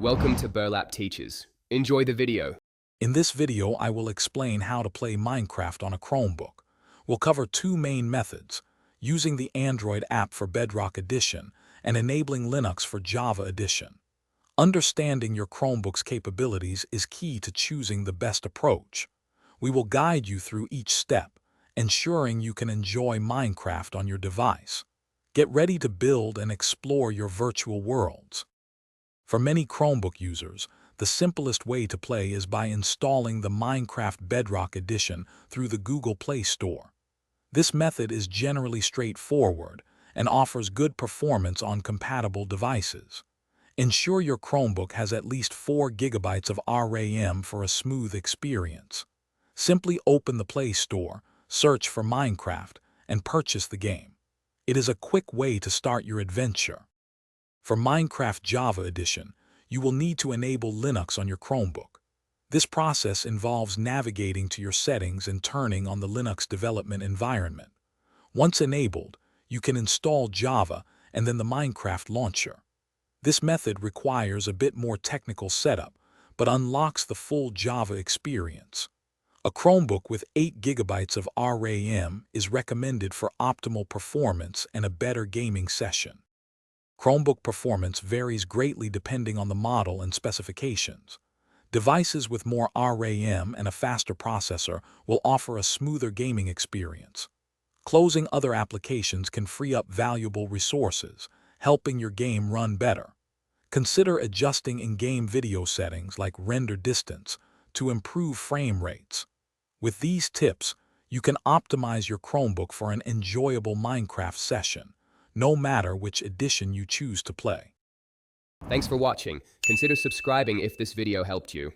Welcome to Burlap Teachers. Enjoy the video. In this video, I will explain how to play Minecraft on a Chromebook. We'll cover two main methods, using the Android app for Bedrock Edition and enabling Linux for Java Edition. Understanding your Chromebook's capabilities is key to choosing the best approach. We will guide you through each step, ensuring you can enjoy Minecraft on your device. Get ready to build and explore your virtual worlds. For many Chromebook users, the simplest way to play is by installing the Minecraft Bedrock Edition through the Google Play Store. This method is generally straightforward and offers good performance on compatible devices. Ensure your Chromebook has at least 4 GB of RAM for a smooth experience. Simply open the Play Store, search for Minecraft, and purchase the game. It is a quick way to start your adventure. For Minecraft Java Edition, you will need to enable Linux on your Chromebook. This process involves navigating to your settings and turning on the Linux development environment. Once enabled, you can install Java and then the Minecraft launcher. This method requires a bit more technical setup, but unlocks the full Java experience. A Chromebook with 8 GB of RAM is recommended for optimal performance and a better gaming session. Chromebook performance varies greatly depending on the model and specifications. Devices with more RAM and a faster processor will offer a smoother gaming experience. Closing other applications can free up valuable resources, helping your game run better. Consider adjusting in-game video settings like render distance to improve frame rates. With these tips, you can optimize your Chromebook for an enjoyable Minecraft session, no matter which edition you choose to play. Thanks for watching. Consider subscribing if this video helped you.